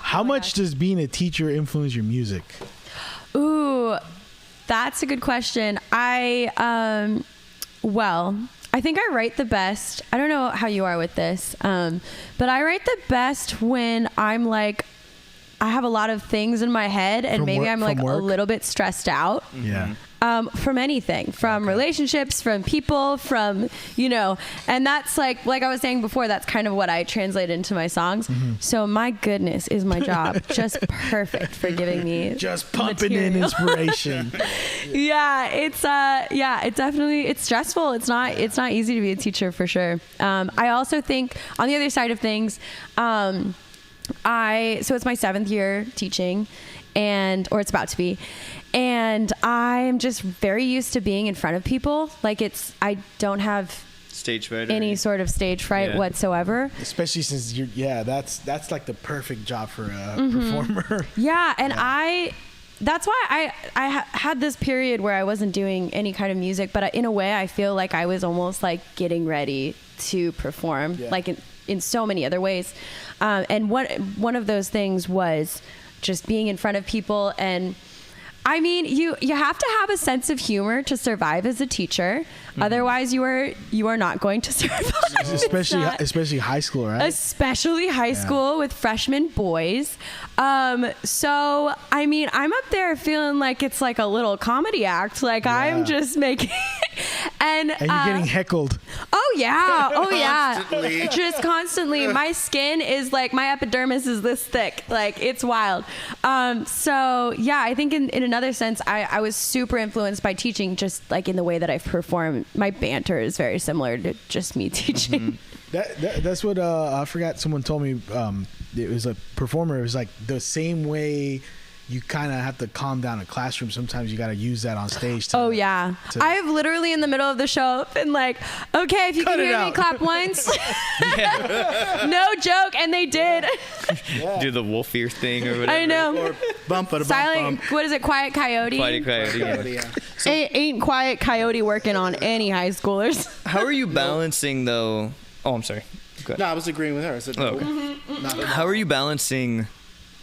How much does being a teacher influence your music? Ooh, that's a good question. I think I write the best. I don't know how you are with this, but I write the best when I'm like, I have a lot of things in my head and maybe I'm like a little bit stressed out. Yeah. From anything, from relationships, from people, from, and that's like I was saying before, that's kind of what I translate into my songs. Mm-hmm. So my goodness, is my job just perfect for giving me just pumping in inspiration. It's definitely, it's stressful. It's not easy to be a teacher for sure. I also think on the other side of things, so it's my 7th year teaching or it's about to be. And I'm just very used to being in front of people. Like I don't have stage fright any sort of stage fright whatsoever. Especially since that's like the perfect job for a performer. Yeah. And that's why I had this period where I wasn't doing any kind of music, but in a way I feel like I was almost like getting ready to perform, like in so many other ways. And one of those things was just being in front of people. And I mean, you have to have a sense of humor to survive as a teacher. Mm-hmm. Otherwise, you are not going to survive. Especially high school, right? Especially high school with freshman boys. So I mean, I'm up there feeling like it's like a little comedy act. Like I'm just making, and you're getting heckled. Oh yeah, Constantly. Just constantly. My skin is like, my epidermis is this thick. Like it's wild. So yeah, I think in another sense, I was super influenced by teaching, just like in the way that I've performed. My banter is very similar to just me teaching. Mm-hmm. That's what I forgot. Someone told me it was a performer. It was like the same way you kind of have to calm down a classroom. Sometimes you got to use that on stage. I've literally in the middle of the show been like, okay, if you can hear me, clap once. No joke. And they did. Do the wolf ear thing or whatever. I know. Or bump. What is it? Quiet Coyote? Quiet Coyote, yeah. So, ain't Quiet Coyote working on any high schoolers. How are you balancing though? Oh, I'm sorry. No, I was agreeing with her. I said, How are you balancing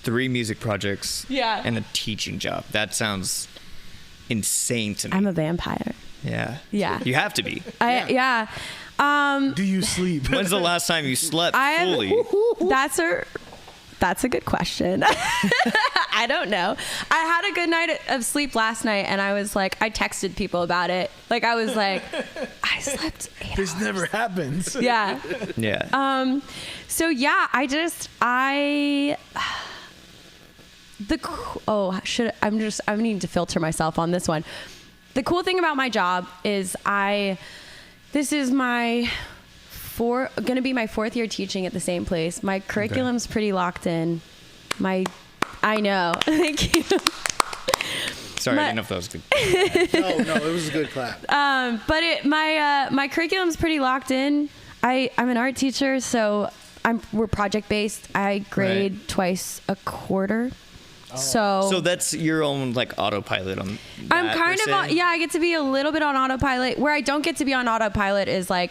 3 music projects and a teaching job? That sounds insane to me. I'm a vampire. Yeah. Yeah. You have to be. Do you sleep? When's the last time you slept fully? That's a good question. I don't know. I had a good night of sleep last night, and I was like, I texted people about it. Like, I was like, I slept 8 hours. This never happens. Yeah. Yeah. So yeah, I need to filter myself on this one. The cool thing about my job is this is gonna be my 4th year teaching at the same place. My curriculum's pretty locked in. I know. Thank you. Sorry, I didn't know if that was good. No, it was a good clap. But my curriculum's pretty locked in. I'm an art teacher, so we're project based. I grade twice a quarter. Oh. So that's your own like autopilot on that. I'm kind of I get to be a little bit on autopilot. Where I don't get to be on autopilot is like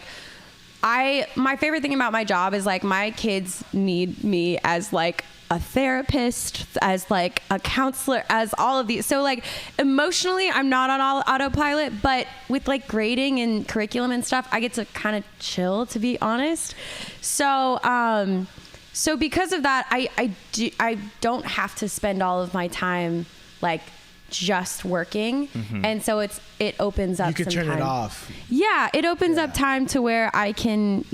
my favorite thing about my job is like my kids need me as like a therapist, as like a counselor, as all of these. So like emotionally I'm not on autopilot, but with like grading and curriculum and stuff, I get to kind of chill, to be honest. So because of that, I don't have to spend all of my time like just working. Mm-hmm. And so it opens up. You could turn it off. Yeah. It opens up time to where I can,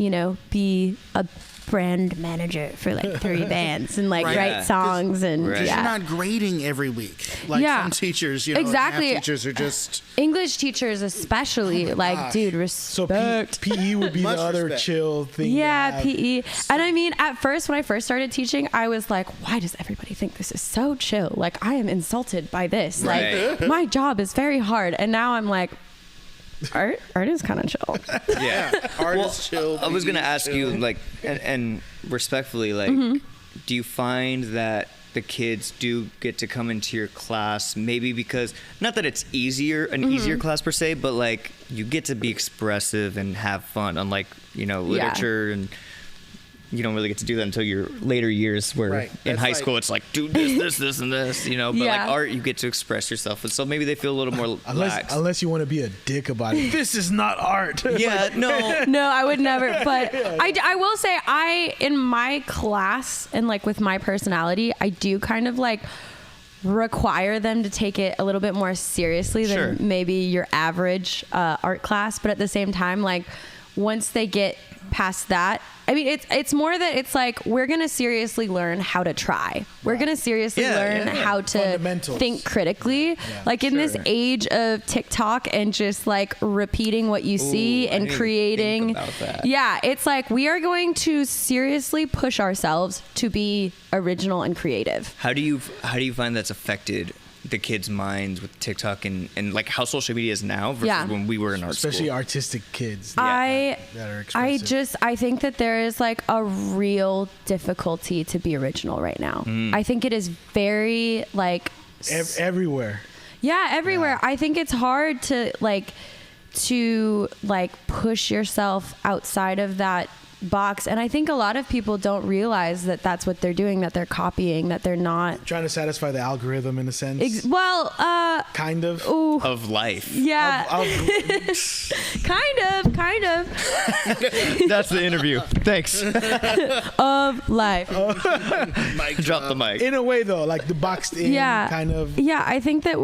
be a brand manager for like 3 bands and like write songs and you're not grading every week like some teachers, exactly. Math teachers are just English teachers especially dude, respect. So PE would be the other chill thing. Yeah, PE. And I mean, at first when I first started teaching, I was like, why does everybody think this is so chill? Like I am insulted by this. Like my job is very hard. And now I'm like, art is kind of chill. Yeah. Art is chill. I was going to ask you like, and respectfully, like, do you find that the kids do get to come into your class maybe because, not that it's an easier class per se, but like you get to be expressive and have fun, unlike, literature and you don't really get to do that until your later years, where in high school it's like, do this, and this, you know. But like art, you get to express yourself, and so maybe they feel a little more lax. Unless you want to be a dick about it. This is not art. Yeah, no. No, I would never. But I will say, in my class and like with my personality, I do kind of like require them to take it a little bit more seriously than maybe your average art class. But at the same time, like once they get past that, I mean, it's more that it's like, we're going to seriously learn how to try. We're going to seriously learn how to think critically. Yeah, like in this age of TikTok and just like repeating what you see and creating. Yeah, it's like we are going to seriously push ourselves to be original and creative. How do you find that's affected the kids' minds with TikTok and like how social media is now versus when we were in art Especially school? artistic kids. I think that there is like a real difficulty to be original right now. I think it is very like everywhere. Yeah, everywhere. I think it's hard to push yourself outside of that box, and I think a lot of people don't realize that that's what they're doing, that they're copying, that they're not trying to sasatisfy the algorithm in a sense. Kind of of life. Yeah. kind of That's the interview. Thanks. Of life. Drop the mic. In a way though, like the boxed in kind of. Yeah, I think that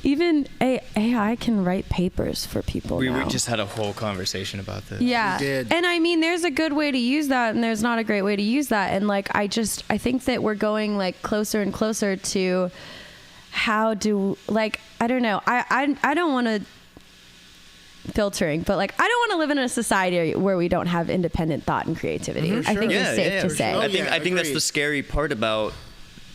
even AI can write papers for people now. We just had a whole conversation about this. Yeah. We did. And I mean, there's a good way to use that and there's not a great way to use that. And like, I think that we're going like closer and closer to I don't know. I don't want to filtering, but like, I don't want to live in a society where we don't have independent thought and creativity. I think it's safe to say. I think that's the scary part about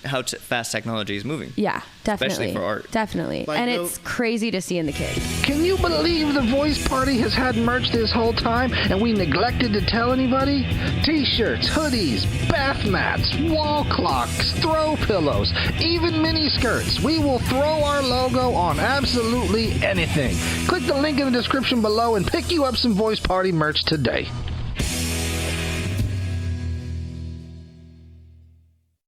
how fast technology is moving. Yeah, definitely. Especially for art. Definitely. Like and it's crazy to see in the kids. Can you believe the Voice Party has had merch this whole time and we neglected to tell anybody? T-shirts, hoodies, bath mats, wall clocks, throw pillows, even mini skirts. We will throw our logo on absolutely anything. Click the link in the description below and pick you up some Voice Party merch today.